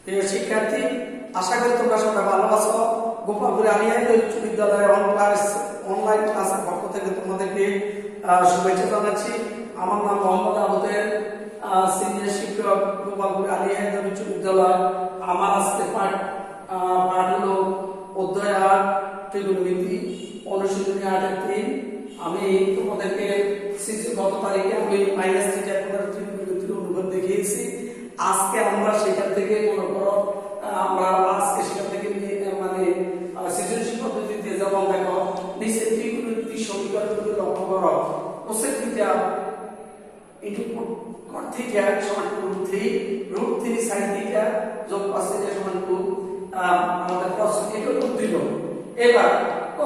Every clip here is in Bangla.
প্রিয় শিক্ষার্থী, আশা করি তোমরা সবাই ভালো আছো। গোপালপুর আলিয়া উচ্চ বিদ্যালয়ের অনলাইন ক্লাসের পক্ষ থেকে তোমাদেরকে শুভেচ্ছা জানাচ্ছি। আমার নাম মোহাম্মদ আবুদের, সিনিয়র শিক্ষক, গোপালপুর আলিয়া উচ্চ বিদ্যালয়। আমার আজকে পাঠ হলো অধ্যায় ৮ ত্রিকোণমিতি, অনুশীলনী ৮-৩। আমি তোমাদেরকে গত তারিখে আমি মাইনাস থিটা ত্রিকোণমিতির অনুপাত দেখিয়েছি। আজকে আমরা সেখান থেকে মনে করো আমরা আজকে সেখান থেকে মানে সৃজনশীল পদ্ধতিতে যেমন দেখো নিচে ত্রিকোণমিতির সমীকরণগুলো লক্ষ্য করো। কোসেক থিটা ইনটু কট থিটা সমান √3 sin থিটা যোগ cos থিটা সমান 2। আমাদের প্রশ্ন এটা উত্তর দিল। এবার ক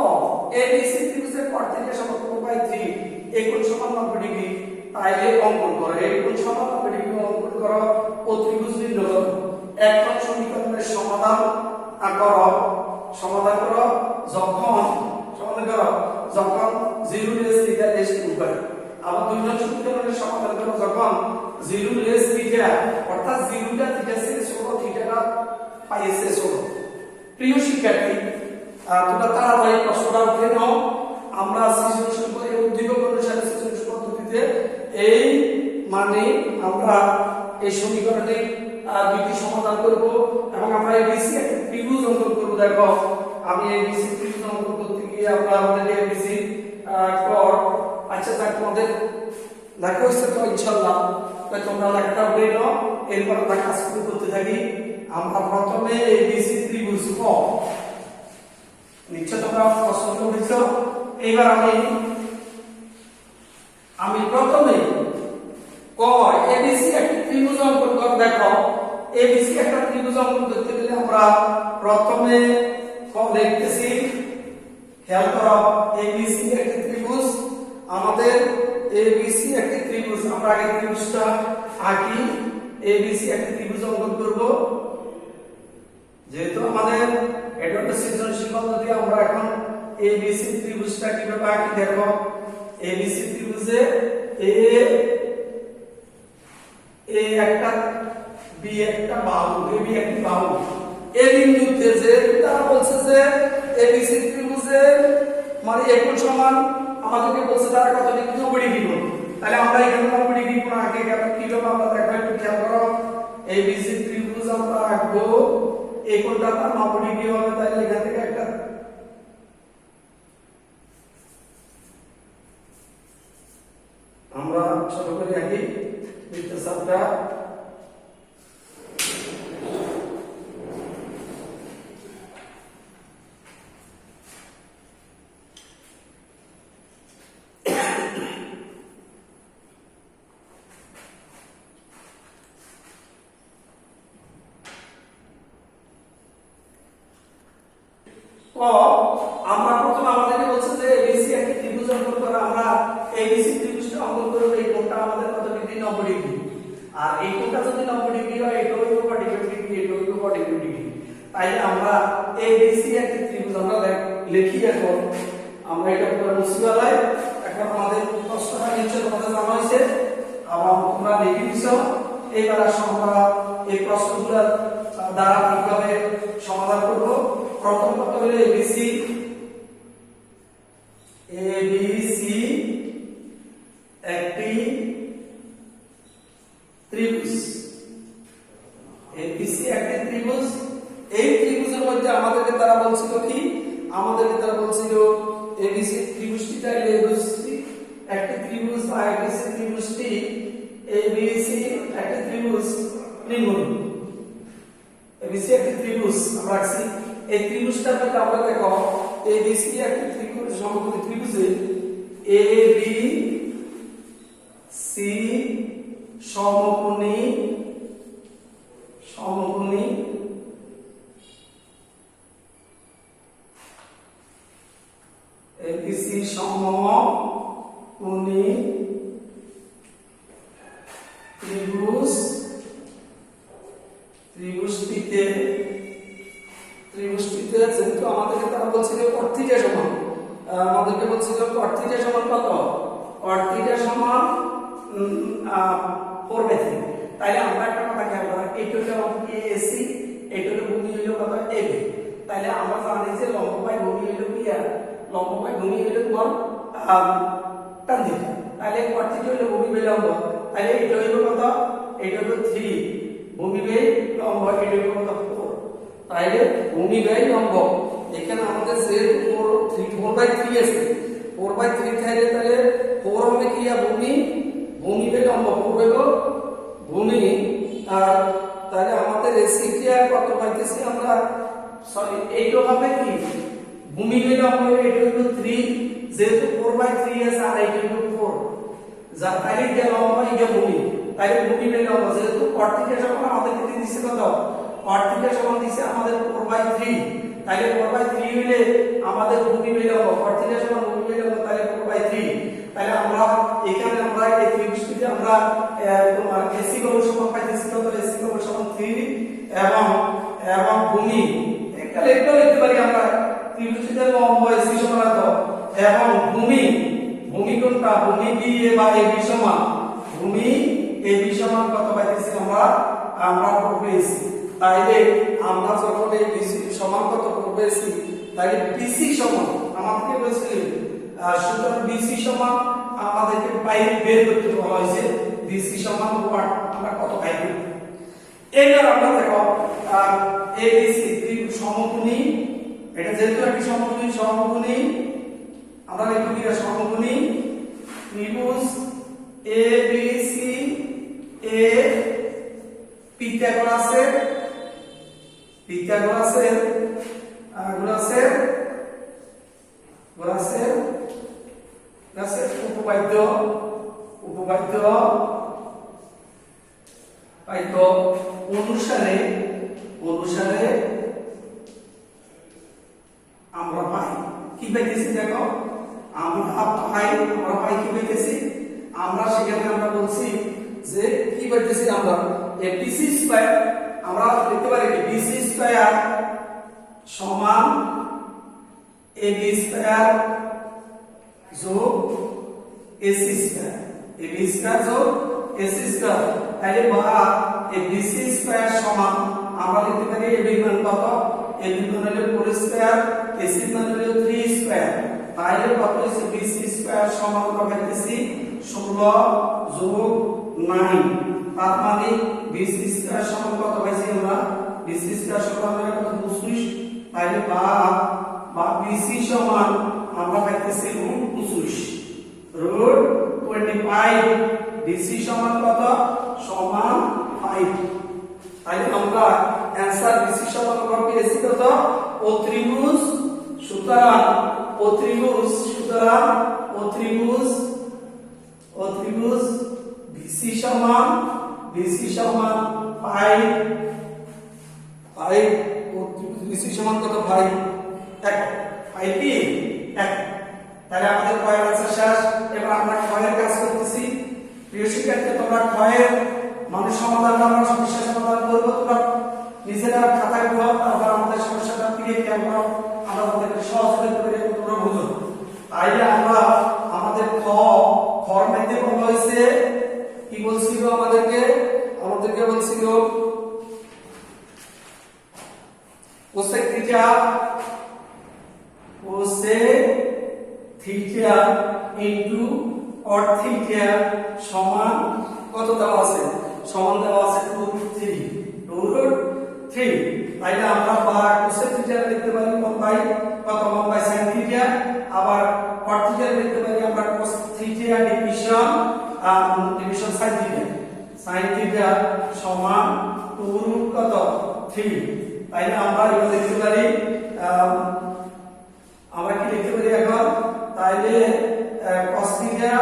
ABC ত্রিভুজের cot থিটা সমান 4/3 এই কোণ সমান 90 ডিগ্রি। তাইলে অঙ্কন করো, এই কোণ সমান 90 ডিগ্রি অঙ্কন করো ও ত্রিভুজ নির্ণয় করো। এক নং সমীকরণের সমাধান করো যখন 0 লেস থিটা লেস 2 হয়। আবার দুই নং সমীকরণের সমাধান করো যখন 0 লেস থিটা অর্থাৎ 0টা থিটা থেকে ছোট, থিটাটা পাইছে ছোট। প্রিয় শিক্ষার্থী, তোমরা তাড়াতাড়ি প্রশ্নটা উঠে নাও। আমরা সৃজনশীল উদ্দীপক অনুসারে সৃজনশীল পদ্ধতিতে এই মানে আমরা এই সমীকরণে দুইটি সমাধান করব এবং আমরা এবিসি একটা ত্রিভুজ অঙ্কন করব। দেখো আমি এবিসি ত্রিভুজ অঙ্কন করতে গিয়ে আমরা আমাদের এবিসি কর আচ্ছা তাই তোমাদের লেখা হয়েছে তো ইনশাআল্লাহ। তাই তোমরা লেখাটা বলে নাও, এরপর আমরা কাজ শুরু করতে থাকি। আমরা প্রথমে এবিসি ত্রিভুজ ক নিশ্চয় তোমরা প্রশ্ন বুঝছো। এইবার আমি প্রথমে ক এবিসি একটা ত্রিভুজ অঙ্কন করব। দেখো এবিসি একটা ত্রিভুজ অঙ্কন করতে গেলে আমরা প্রথমে ক লিখতেছি। খেয়াল করো, এবিসি একটা ত্রিভুজ, আমাদের এবিসি একটা ত্রিভুজ। আমরা আগে ত্রিভুজটা আঁকি। এবিসি একটা ত্রিভুজ অঙ্কন করব। যেহেতু আমাদের এটা একটা সৃজনশীল পদ্ধতি, আমরা এখন এবিসি ত্রিভুজটা কিভাবে আঁকি দেখো। এবিসি ত্রিভুজে এ একটা বি একটা বাহু, এবি একটা বাহু। এ বিন্দুতে যে তারা বলছে যে এবিসি ত্রিভুজের মানে এ কোণ সমান আমাদেরকে বলছে তারা কত ডিগ্রি 90 ডিগ্রি কোণ। তাহলে আমরা এখানে 90 ডিগ্রি কোণ আগে কিভাবে আমরা দেখো একটু খেয়াল করো। এবিসি ত্রিভুজ আমরা আঁকবো, এই কোণটা তার 90 ডিগ্রি হবে। তাহলে এখান থেকে একটা আমরা ছোট করে আঁকি বৃত্তচাপটা। আমরা প্রথমে আমাদেরকে বলছে যে এবিসি একটা ত্রিভুজ অঙ্কন করা। আমরা এবিসি ত্রিভুজটা অঙ্কন করব। এই কোণটা আমাদের কত ডিগ্রি? 90 ডিগ্রি। আর এই কোণটা যদি 90 ডিগ্রি হয়, এটা হইলো 45 ডিগ্রি, এটা হইলো 45 ডিগ্রি। তাইলে আমরা এবিসি একটা ত্রিভুজ আমরা লিখি। এখন আমরা এটা পুরো মুছিবালাই। এখন আমাদের প্রশ্নটা নিচে তোমাদের জানা হয়েছে, আবার তোমরা লিখে দিছো। এইবার আমরা এই প্রশ্নগুলো দ্বারা কিভাবে সমাধান করব। প্রথম কথা হলো এবিসি একটি ত্রিভুজ। এবিসি একটি ত্রিভুজ। এই ত্রিভুজের মধ্যে আমাদেরকে তারা বলছিল কি? আমাদেরকে তারা বলছিল এবিসি ত্রিভুজটি তাহলে এবিসি একটি ত্রিভুজ বা এবিসি ত্রিভুজটি এবিসি একটি ত্রিভুজ নির্মূল। এবিসি একটি ত্রিভুজ আমরা রাখছি। এই ত্রিভুজটার মধ্যে আমরা দেখো এবিসি একটি ত্রিভুজ সমকোণী ত্রিভুজে এ বি সি সমকোণী এবিসি সমকোণী ত্রিভুজটিতে যেহেতু আমাদেরকে তারা বলছিল cot থিটা সমান, আমাদেরকে বলছিল cot থিটা সমান কত? cot থিটা সমান 4/3। তাইলে আমরা একটা কথা খেয়াল করি, এটা হলো এসি কত AB তাহলে আমরা জানি যে লম্ব বাই ভূমি হলো কি লম্ব বাই ভূমি হলো তোমার tan থিটা তাহলে cot থিটা হলো ভূমি বাই লম্ব তাহলে এটা হলো কত এটা হলো 3 ভূমি বাই লম্ব এটা হলো কত 4 তাহলে ভূমি বাই লম্ব এখানে আমাদের যে 4/3 আছে 4/3 তাহলে 4 হবে কি ভূমি ভূমি বাই লম্ব 4 হলো ভূমি আর তাহলে আমাদের এসিটা কত পাইতেছি আমরা সরি এইটা হবে কি ভূমি বাই লম্ব এটা হলো 3 যেহেতু 4/3 আছে আর এটা হলো 4 যা তাহলে এটা লম্ব এটা ভূমি তাহলে ভূমি বাই লম্ব যেহেতু cot থিটা সমান আমাদেরকে দিছে কত cot থিটা সমান দিছে আমাদের 4/3 তাহলে 4/3 হইলে আমাদের ভূমি বাই লম্ব cot থিটা সমান ভূমি বাই লম্ব তাহলে 4/3 তাহলে আমরা এখানে আমরা এই ত্রিভুজটিতে আমরা তোমার AC কোণ সমান পাইতেছি কত AC কোণ সমান 3 এবং ভূমি একটা লিখতে পারি আমরা ত্রিভুজটিতে লম্ব AC সমান কত এবং ভূমি কোণটা ভূমি BA বা AB সমান ভূমি AB সমান কত পাইতেছি আমরা পেয়েছি তাইলে আমরা যখন এই BC সমান কত পেয়েছি তাইলে BC সমান আমাদেরকে বলেছিলেন সুতরাং BC সমান আমাদেরকে বাইরে বের করতে বলা হয়েছে BC সমান 1 আমরা কত পাইব এবার আমরা দেখো ABC ত্রিভুজ সমকোণী এটা যেহেতু একটি সমকোণী আমরা লিখব কি সমকোণী ত্রিভুজ ABC এ পিথাগোরাসের উপপাদ্য অনুসারে আমরা পাই কি পাইতেছি দেখো আমরা পাই কি পাইতেছি আমরা সেখানে আমরা বলছি যে কি পাইতেছি আমরা BC স্কয়ার আমরা লিখতে পারি কি BC স্কয়ার সমান AB স্কয়ার যোগ AC স্কয়ার AB স্কয়ার যোগ AC স্কয়ার তাহলে বা BC স্কয়ার সমান আমরা লিখতে পারি AB মান কত AB মান হলো 4 স্কয়ার AC মান হলো 3 স্কয়ার তাহলে কত হচ্ছে BC স্কয়ার সমান কত পাইতেছি 16 যোগ 9 তার মানে BC স্কয়ার সমান কত পাইছি আমরা BC স্কয়ার সমান আমরা কত 25 তাহলে বা BC সমান আমরা পাইতেছি √25 BC সমান কত সমান 5 তাহলে আমরা आंसर BC সমান কত পেয়েছি কত ও ত্রিভুজ সুতরাং ও ত্রিভুজ BC সমান 5 ও ত্রিভুজ BC সমান কত 5 কি 1 তাহলে আমাদের ক্ষয়ের आंसर শেষ এবার আমরা ক্ষয়ের কাজ করতেছি প্রিয় শিক্ষার্থী তোমরা ক্ষয়ের মানে সমাধানটা আমরা সমস্যা সমাধান করব তোমরা নিজেরা খাতায় লিখো তারপর আমাদের সমস্যাটা ক্লিয়ার করব আমরা তোমাদেরকে সহজ করতে পারি তোমরা বুঝো তাইলে আমরা আমাদের ফরম্যাটে বলা হয়েছে কি বলছিল আমাদেরকে বলছিল cosec theta into cot theta সমান কত দেওয়া আছে সমান দেওয়া আছে 2√3 তাইলে আমরা বা কোসেক থিটা লিখতে পারি 1/1 sin থিটা আবার cot থিটা লিখতে পারি আমরা cos theta division sin theta সমান 2√3 তাইলে আমরা এটা লিখতে পারি আমরা কি লিখতে পারি এখন তাইলে cos থিটা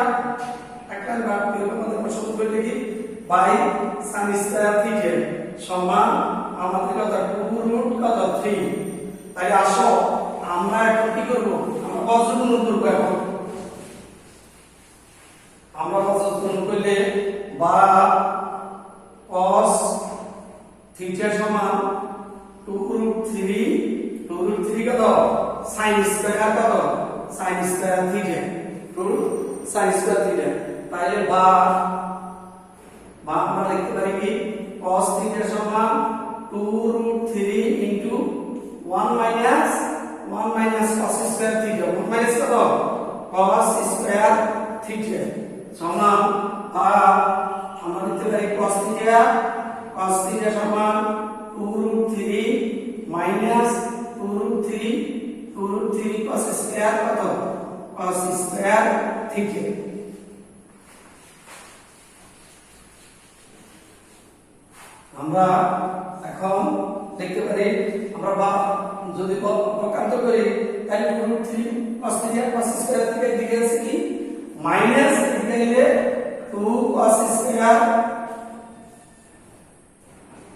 একটা বাদ দিয়ে আমাদের প্রশ্ন করে লিখি বাই sin স্কয়ার থিটা সমান আমাদের কত 2√3 তাই আসো আমরা এখন কি করব আমরা বজ্রগুণ করব এখন আমরা বজ্রগুণ করলে বা cos থিটা সমান 2√3 কত sin স্কয়ার কত sin square theta sin square theta তাহলে বা আমরা লিখতে পারি কি cos থিটা সমান 2√3 into 1 minus cos square theta 1 minus কত cos square theta সমান আমরা লিখতে পারি cos theta সমান 2 root 3 minus 2 root 3 cos square কত cos square theta আমরা এখন দেখতে পারি আমরা যদি প্রকান্ত করি তাহলে √3 cos theta cos square থেকে দিকে আছে কি মাইনাস দিকে গেলে 2 cos square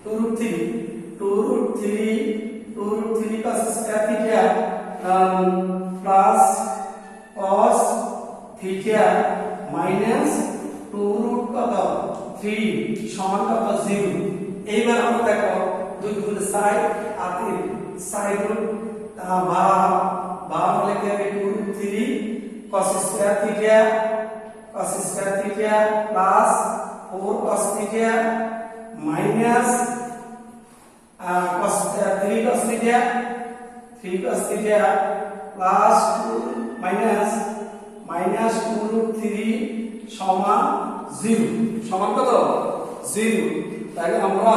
2√3 cos square theta plus cos theta minus 2 কত 3 সমান কত 0 এইবার আমরা দেখো দুই গুণ সাইড আর তিন সাইড রুট বা লিখে হবে 2√3 cos square theta plus 4 cos theta minus cos 3 cos theta plus 2 minus 2√3 সমান 0 সমান কত 0 তাহলে আমরা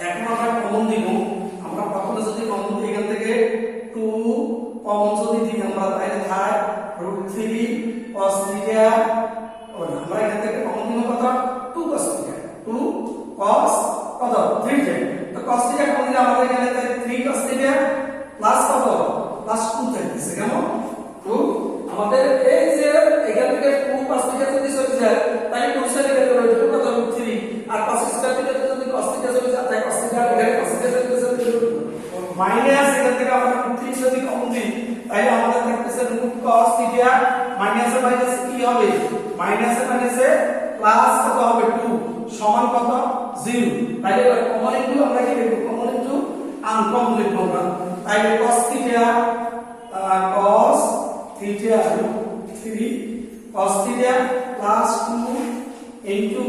এখন আমরা কমন দিব আমরা প্রথমে যদি কমন দিই এখান থেকে 2 কমন যদি দিই আমরা তাহলে থাকে √3 cos theta আমরা এখান থেকে কমন দিব কত 2 cos theta 2 cos কত 3 তো cos theta কমন দিলে আমাদের এখানে 3 cos theta প্লাস কত প্লাস 2 থাকতেছে কেমন 2 আমাদের এই যে এখান থেকে 2 cos theta যদি চলে যায় তাহলে 2 সাইডে গেলে রইল কত √3 আর cos square theta যদি cos theta চলে যায় তাহলে cos theta এখানে cos theta চলে যাবে মাইনাস এখান থেকে আমরা √3 যদি কমন দিই তাহলে আমাদের থাকতেছে √cos theta মাইনাস কি হবে মাইনাস প্লাস কত হবে 2 সমান কত 0 তাহলে কমন ইনটু আমরা কি লিখব কমন ইনটু আনকমন লিখব আমরা তাহলে cos theta √3 cos theta plus 2 into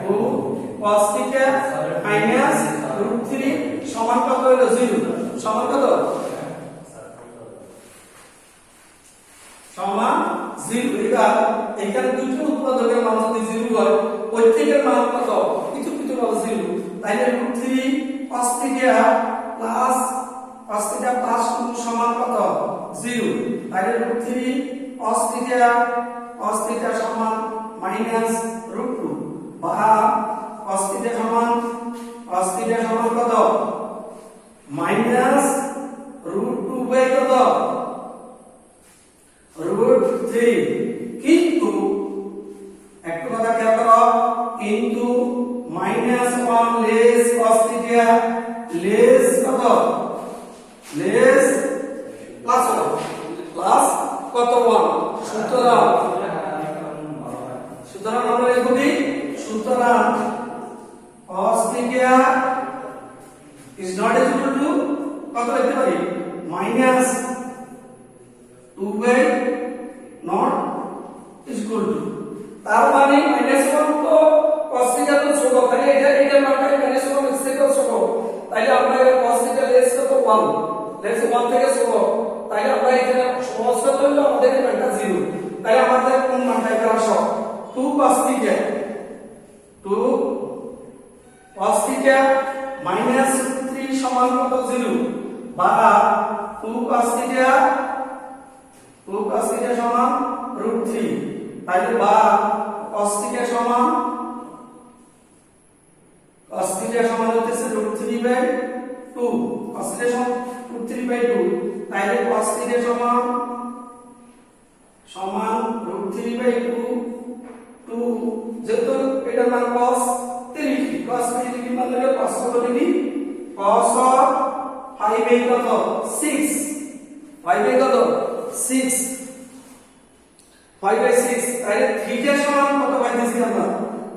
2 cos theta minus √3 সমান কত হলো 0 সমান কত সমান 0 এবার এখানে দুটো উৎপাদকের মান যদি 0 হয় প্রত্যেকের মান কত কিছু ভাবে 0 তাইলে √3 cos theta plus 2 সমান কত 0 তাইলে √3 cos theta সমান minus √2 বা cos theta সমান কত minus √2 বাই কত √3 কিন্তু একটা কথা খেয়াল করো কিন্তু -1 লেস cos theta লেস কত লেস প্লাস কত 1 সুতরাং আমরা লিখবি সুতরাং cos theta is not equal to কত লিখতে পারি -2 by not is equal to তার মানে -1 তো cos theta তো ছোট তাই এটা মানটা -1 এর থেকে ছোট তাই আমরা cos theta লেস কত 1 লেস 1 থেকে ছোট তাই আমরা এখানে সমস্যা হলো আমাদের মানটা 0 তাই আমাদের কোন মানটা এখানে আসো 2 cos theta -3 সমান কত 0 বা 2 cos theta সমান √3 তাইলে বা cos theta সমান হচ্ছে √3/2 cos theta সমান √3/2 তাইলে cos theta সমান √3/2 যেহেতু এটার মান cos 3 মান হলো cos কত ডিগ্রি cos 5 কত 6 5 কত 6 5/6 তাহলে থিটা সমান কত পাইতেছি আমরা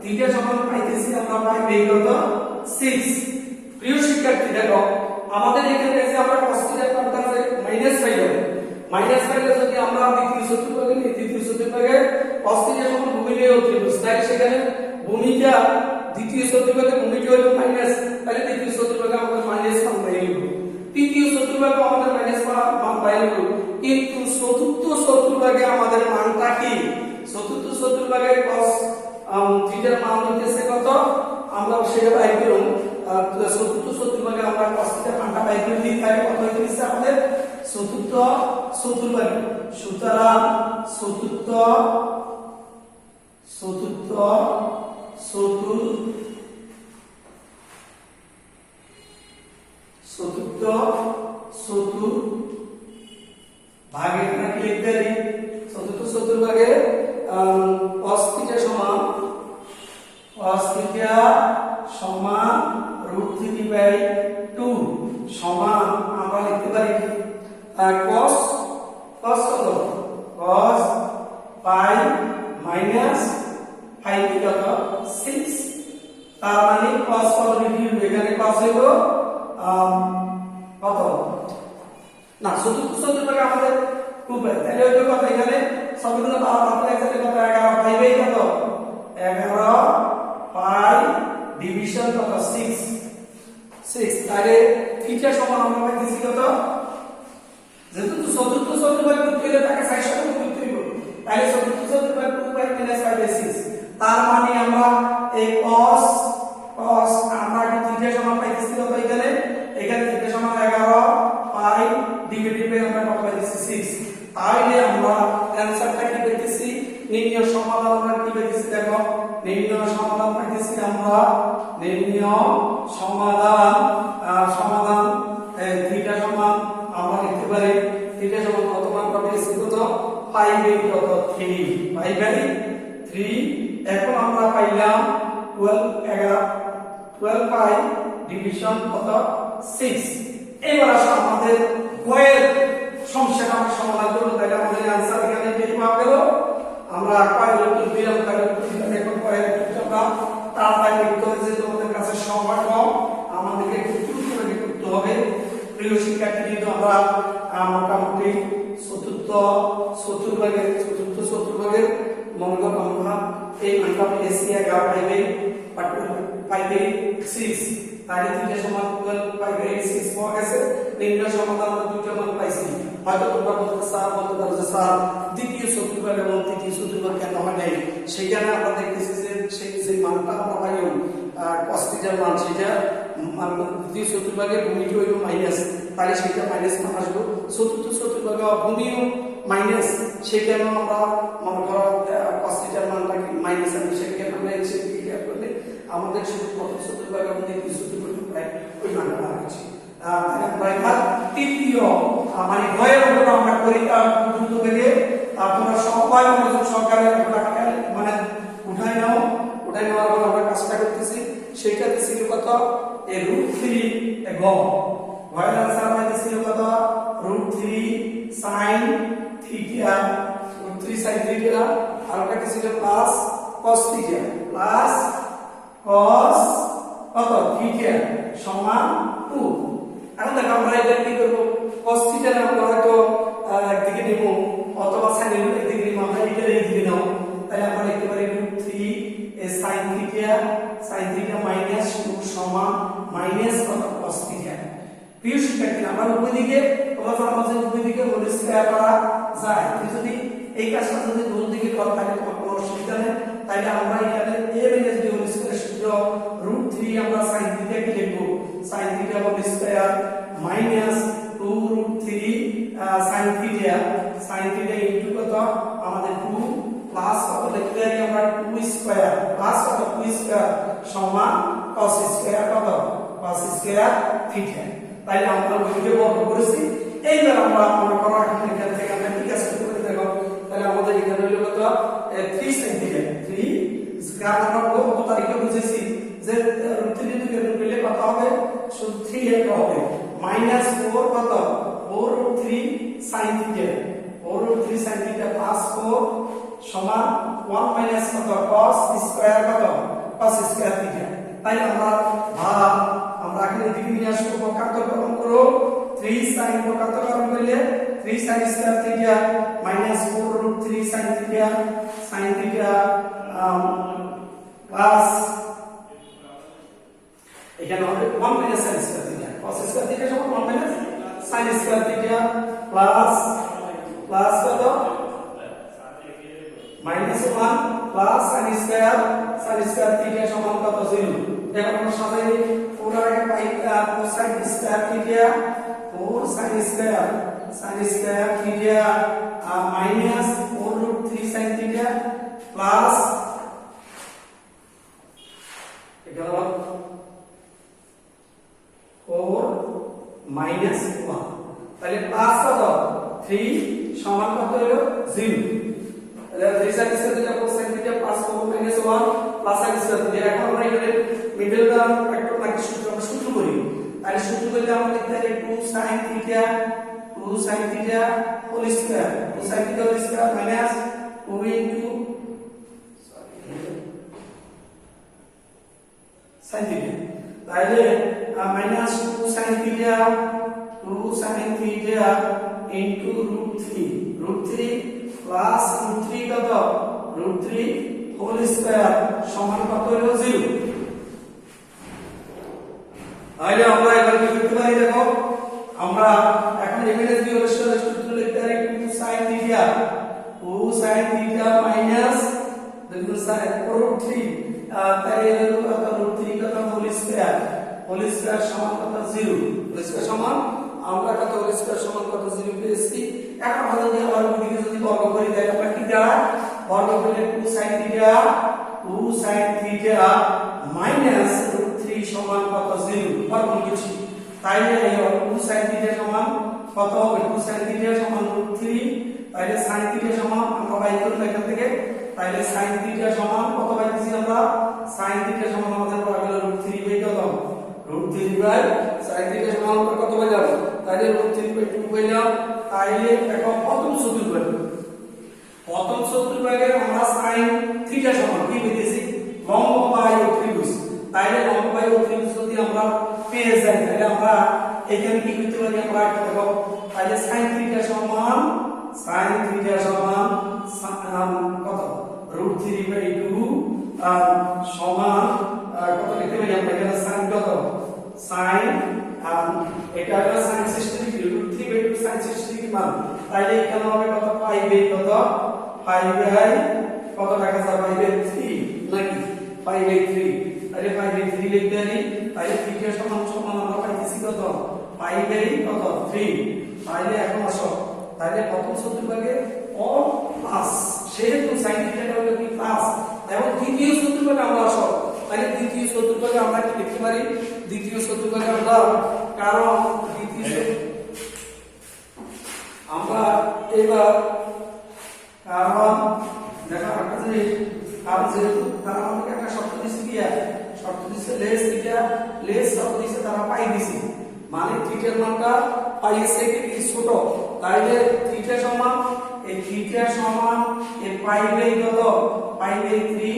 থিটা সমান পাইতেছি আমরা 5 কত 6 প্রিয় শিক্ষার্থী দেখো আমাদের এখানে যে আমরা cos থিটা করতে আছে -5 যদি আমরা দ্বিতীয় চতুর্ভাগে নিই দ্বিতীয় চতুর্ভাগে cos থিটা সমান ভূমিনীয় ত্রিভুজ তাই সেখানে ভূমিকা দ্বিতীয় চতুর্ভাগে ভূমিকা হলো মাইনাস তাহলে দ্বিতীয় চতুর্ভাগে আমরা পাইলাম, কিন্তু চতুর্থ চতুর্ভাগে আমাদের মানটা কি? চতুর্থ চতুর্ভাগে cos থিটার মান হইতেছে কত? আমরা সেটা পাই পেলাম। চতুর্থ চতুর্ভাগে আমরা cos থিটার মানটা পাই পেলাম, তাই কত হইতেছে আমাদের চতুর্থ চতুর্ভাগে। সুতরাং চতুর্থ ভাগে নাকি লিখতে পারি চতুর্থ চতুর্ভাগে cos থিটা সমান √3/2 সমান আমরা লিখতে পারি cos cos কত? cos পাই মাইনাস পাই কত? 6। তার মানে cos কত লিখব? এখানে cos হইল কত না চতুর্থ চতুর্ভাগে আমাদের 2 পাই, তাহলে ওই কত এখানে সবগুলো পাওয়ার মাত্রা একসাথে কত? 11 পাই বাই কত? 11 পাই ডিভিশন কত? 6। তাহলে থিটা সমান আমরা পাইছি কত? যেহেতু চতুর্থ চতুর্ভাগে করতে গেলে তাকে 6 সাথে করতে হইব, তাহলে চতুর্থ চতুর্ভাগে 2 পাই মাইনাস 5/6। তার মানে আমরা এই cos আমরা কি থিটা সমান পাইছি কত? এখানে থিটা সমান 11 পাই ডিভাইডেড বাই আমরা কত পাইছি? 6। তাহলে আমরা অ্যানসারটা কি পাইতেছি? নির্ণয় সমাধান আমরা কি পাইতেছি? দেখো নির্ণয় সমাধান পাইতেছি আমরা। নির্ণয় সমাধান থিটা সমান আমরা লিখতে পারি থিটা সমান কত মান পাইতেছি? কত? পাই বাই কত? 3 পাই বাই 3। এখন আমরা পাইলাম 12 পাই ডিভিশন কত? 6। এবার আসো আমাদের গয়ের সমস্যাটা আমরা সমাধান করব। তাহলে আমাদের आंसर এখানে কি পাওয়া গেল? আমরা কয়ের উত্তর দিলাম, তাহলে এখন কয়ের উত্তরটা তাড়াতাড়ি লিখতে হবে, যে তোমাদের কাছে সময় কম, আমাদেরকে একটু দ্রুত করে করতে হবে। প্রিয় শিক্ষার্থী, কিন্তু আমরা মোটামুটি চতুর্থ চতুর্ভাগের মনে করো আমরা এই মানটা পেয়েছি 11 পাই বাই 6। তাহলে থিটা সমান 12 পাই বাই 6 পাওয়া গেছে। নির্ণয় সমাধান আমরা দুটো মান পাইছি। হয়তো তোমরা বলতে পারো যে স্যার দ্বিতীয় চতুর্ভাগ এবং তৃতীয় চতুর্ভাগ কেন হয় নাই? সেখানে আমরা দেখতেছি যে সেই মানটা আমরা পাইলাম cos থিটার মান, সেটা দ্বিতীয় চতুর্ভাগে ভূমিটি হইল মাইনাস, তাহলে সেটা মাইনাস মান আসবে। চতুর্থ চতুর্ভাগে ভূমিও মাইনাস, সেখানে আমরা মনে করো cos থিটার মানটা মাইনাস আসবে, সেখানে আমরা এসে ক্লিয়ার করলে আমাদের শুধু প্রথম চতুর্ভাগ এবং দ্বিতীয় চতুর্ভাগ ওই মানটা পাচ্ছি। আমরা তৃতীয় মানে গয়ের উপর আমরা করি দ্রুত থেকে আপনারা সবাই মনোযোগ সহকারে মানে উঠাই নেওয়ার পর আমরা কাজটা করতেছি। সেটাতে ছিল কত? এই √3 গয়ের आंसर আমাদের ছিল কত? √3 sin থিটা, √3 sin থিটা, আর ওটা ছিল plus cos theta, plus cos কত থিটা সমান 2। এখন দেখো আমরা এটা কি করব? cos থিটা আমরা হয়তো একদিকে নেব অথবা sin এর একদিকে নেব, আমরা এটা এইদিকে নাও, তাহলে আমরা লিখতে পারি √3 sin থিটা মাইনাস 2 সমান মাইনাস কত? cos theta. প্রিয় শিক্ষার্থী, আমরা উভয় দিকে উভয় দিকে হোল স্কয়ার করা যায়। যদি এই কাজটা যদি দুই দিকে করা থাকে তখন কোনো অসুবিধা নেই। তাইলে আমরা এখানে a - b হোল স্কয়ার সূত্র √3 আমরা sin থিটা কে লিখব sin theta whole square minus 2√3 sin theta into কত? আমাদের 2 প্লাস কত লিখতে পারি আমরা? 2 স্কয়ার প্লাস কত? 2 স্কয়ার সমান cos স্কয়ার কত? cos square theta. তাইলে আমরা দুইকে বর্গ করেছি। এইবার আমরা মনে করো এখান থেকে আমরা কি কাজ করতে দেখো, তাহলে আমাদের এখানে হলো কত? 3 sin থিটা। 3 স্কয়ার আমরা কত তারিখে বুঝেছি যে √3 থেকে রুট পেলে কত হবে? শুধু 3 এর হবে মাইনাস 4 কত? 4√3 sin theta, 4√3 sin theta plus 4 সমান 1 মাইনাস কত? cos স্কয়ার কত? cos square theta. তাই আমরা আমরা এখানে দিকে নিয়ে আসবো, পক্ষান্তরকরণ করো। 3 sin পক্ষান্তরকরণ করলে 3 sin square theta minus 4√3 sin theta plus এখানে হবে 1 minus sin square theta, cos square theta সমান 1 minus sin square theta plus plus কত minus 1 plus sin square theta সমান কত 0 এখন আমরা সাথে 4 আগে পাই cosine square theta 4 sin square theta minus 4 root 3 sin theta plus এখানে 4 মাইনাস 1 তাহলে প্লাস কত 3 সমান কত হলো 0 3 sin square theta 4 sin theta plus 4 minus 1 plus sin square theta এখন আমরা এখানে মিডল টার্ম ফ্যাক্টর নাকি সূত্র আমরা সূত্র করি তাহলে সূত্র করলে আমরা লিখতে পারি 2 sin theta whole square 2 sin theta whole square minus 2 into sin theta তাহলে minus 2 sin theta into √3 plus √3 কত √3 হোল স্কয়ার সমান কত হলো 0 তাহলে আমরা এবার কি করতে পারি দেখো আমরা এখন এমএনএস বিয়োগের সূত্র লিখতে পারি 2 sin থিটা মাইনাস দেখুন sin √3 তাই হলো কত √3 কত হোল স্কয়ার সমান কত 0 হোল স্কয়ার সমান আমরা কত হোল স্কয়ার সমান কত 0 পেয়েছি এখন আমরা যদি আবার ওদিকে যদি বর্গ করি তাহলে আমরা কি দাঁড়ায় বর্গ করলে 2 sin থিটা মাইনাস √3 সমান কত 0 বর্গ লিখছি তাইলে 2 sin থিটা সমান কত হবে 2 sin থিটা সমান √3 তাইলে sin থিটা সমান আমরা বাই করব এখান থেকে তাইলে sin থিটা সমান কত পাইছি আমরা sin থিটা সমান আমাদের পাওয়া গেল √3 বাই কত √3 বাই sin থিটা সমান কত পাইলাম তাইলে √3 বাই 2 পাইলাম তাইলে দেখো প্রথম চতুর্ভাগে আমরা sin থিটা সমান কি পেয়েছি লম্ব বাই ত্রিভুজ তাইলে লম্ব বাই ত্রিভুজ যদি আমরা পেয়ে যাই তাহলে আমরা এখানে কি করতে পারি আমরা দেখো তাহলে sin থিটা সমান কত √3 বাই 2 সমান কত লিখতে পারি আমরা এখানে sin কত sin এটা হলো sin 60 degree √3 by 2 sin 60 degree মান তাইলে এখানে হবে কত পাই বাই কত পাই বাই কত লেখা যায় পাই বাই 3 নাকি পাই বাই 3 তাহলে পাই বাই 3 লিখতে পারি তাহলে থিটা সমান আমরা পাইতেছি কত পাই বাই কত 3 তাহলে এখন আসো তাহলে প্রথম চতুর্ভাগে অল প্লাস সেহেতু sin থিটাটা হলো কি প্লাস এবং দ্বিতীয় চতুর্ভাগে আমরা আসো তাহলে দ্বিতীয় চতুর্ভাগে আমরা কি লিখতে পারি দ্বিতীয় চতুর্ভাগে আমরা কারণ আমরা এবার কারণ দেখা একটা জিনিস কারণ যেহেতু তারা আমাকে একটা শর্ত দিচ্ছে কি শর্ত দিচ্ছে লেস শর্ত দিচ্ছে তারা পাই দিছে মানে থিটার মানটা পাই এর থেকে কি ছোট তাইলে থিটা সমান এই পাই বাই কত পাই বাই 3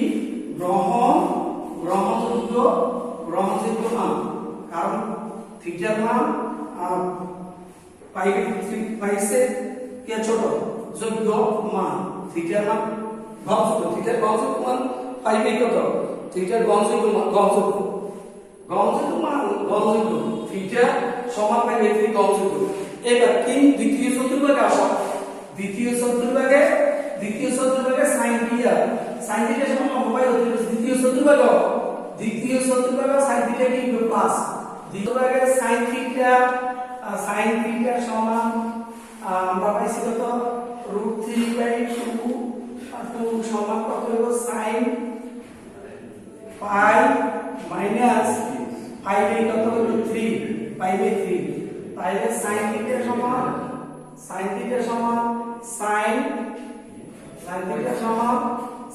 গ্রহণযোগ্য মান কারণ থিটার মান পাই বাই 3 পাইছে কে ছোট যোগ্য মান থিটার মান থিটার গ্রহণযোগ্য মান পাই বাই কত থিটার গ্রহণযোগ্য মান থিটা সমান পাই বাই 3 গ্রহণযোগ্য এবার তিন দ্বিতীয় চতুর্ভাগে আসো দ্বিতীয় চতুর্ভাগে sin থিটা সমান লম্ব বাই ত্রিভুজ দ্বিতীয় চতুর্ভাগে sin থিটা কি প্লাস দ্বিতীয় ভাগে sin থিটা সমান আমরা পাইছি কত √3 বাই 2 সমান কত হলো sin pi minus pi by কত হলো 3 পাই বাই 3 তাহলে sin থিটা সমান sin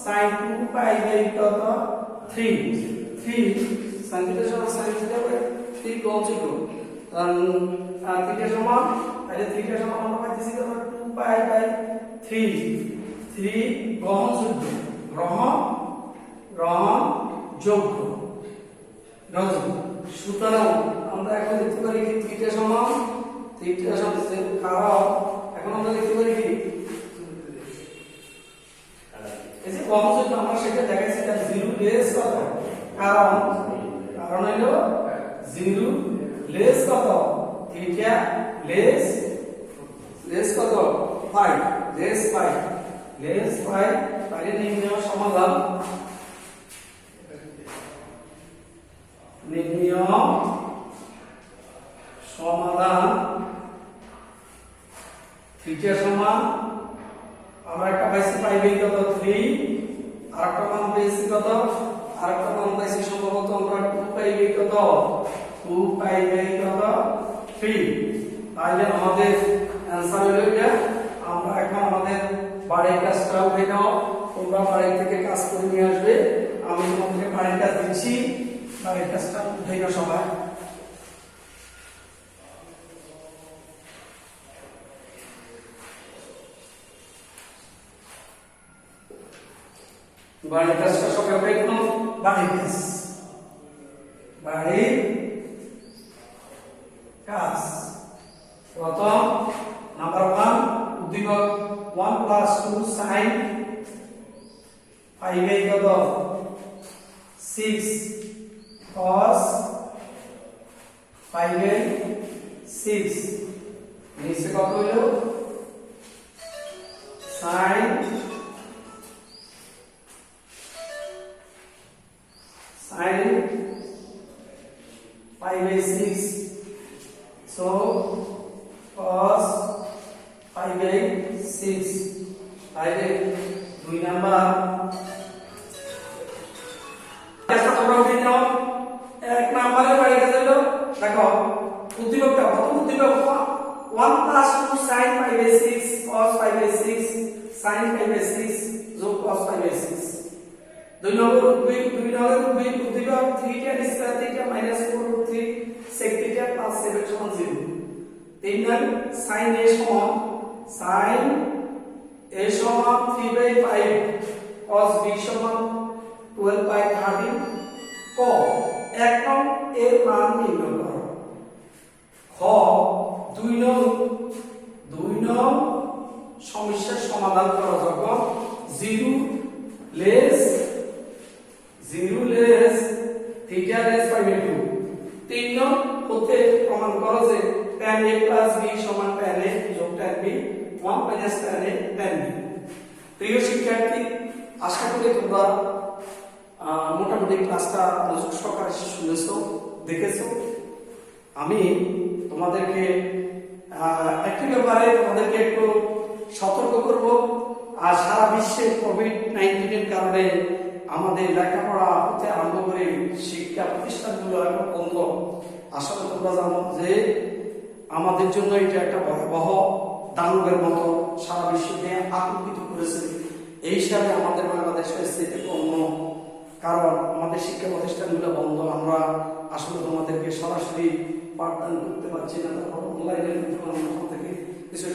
sin 2 পাই বাই কত 3 sin থিটা সমান sin থিটা বাই 3 গ্রহণযোগ্য থিটা সমান তাহলে থিটা সমান আমরা পাইতেছি কত 2 পাই বাই 3 গ্রহণযোগ্য সুতরাং আমরা এখন লিখতে পারি কি থিটা সমান কারণ এখন আমরা লিখতে পারি কি এই যে গ্রহণযোগ্য আমরা সেটা দেখাইছি তার 0 লেস কত কারণ হলো 0 লেস কত থিটা লেস লেস কত 5 লেস 5 লেস 5 তাহলে নির্ণয় সমাধান থিটা সমান আমরা একটা পাইছি পাইবে কত 3 আরেকটা মান পেয়েছি কত আরেকটা মান পাইছি সম্ভবত আমরা 2 পাইবে কত 2 পাইবে কত 3 তাহলে আমাদের অ্যানসার হলো এটা আমরা এখন আমাদের বাড়ির কাজটা উঠে নাও তোমরা বাড়ি থেকে কাজ করে নিয়ে আসবে আমি তোমাদের বাড়ির কাজ দিচ্ছি বাড়ির কাজটা উঠে নাও সবাই বাড়ির কাজটা সবাই উঠে নাও বাড়ির কাজ প্রথম নাম্বার 1 উদ্দীপক 1 + 2 sin 5 কত 6 cos 5 6 নিচে কত হলো sin 5 6 so cos 5 6 তাহলে 2 নাম্বার কাজটা তোমরা উঠিয়ে নাও এক নাম্বারে বাড়ি কাজ হলো দেখো উদ্দীপকটা প্রথম উদ্দীপক 1 + 2 sin 5 6 cos 5 6 sin 5 6 যোগ cos 5 6 2 নম্বর উদ্দীপক 3 tan square theta -4 3 sec theta + 7 সমান 0 3 নং sin a সমান 3/5 cos b সমান 12/13 ক এক নং এর মান নির্ণয় করো খ 2 নং সমস্যার সমাধান করো যখন 0 লেস থিটা লেস 5/2 3 নং হতে প্রমাণ করো যে tan a + b সমান tan a যোগ tan b 1 - tan a tan b প্রিয় শিক্ষার্থী আশা করি তোমরা মোটামুটি ক্লাসটা মনোযোগ সহকারে শুনেছো দেখেছো আমি তোমাদেরকে একটি ব্যাপারে তোমাদেরকে একটু সতর্ক করব আর সারা বিশ্বে কোভিড-19 এর কারণে আমাদের লেখাপড়া হতে আরম্ভ করে শিক্ষা প্রতিষ্ঠানগুলো এখন বন্ধ আসলে তোমরা জানো যে আমাদের জন্য এটা একটা ভয়াবহ দানবের মতো সারা বিশ্বকে আতঙ্কিত করেছে এই হিসাবে আমাদের বাংলাদেশের স্থিতি অন্য কারণ আমাদের শিক্ষা প্রতিষ্ঠানগুলো বন্ধ আমরা আসলে তোমাদেরকে সরাসরি পাঠদান করতে পারছি না তারপর অনলাইনের মাধ্যমে থেকে কিছু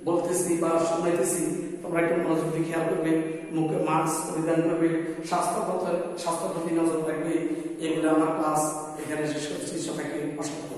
বলতেছি বা শোনাইতেছি তোমরা একটু মনোযোগ দিয়ে খেয়াল করবে মুখে মাস্ক পরিধান করবে স্বাস্থ্য প্রতি নজর রাখবে এগুলো আমার ক্লাস এখানে শেষ করছি সবাইকে অসংখ্য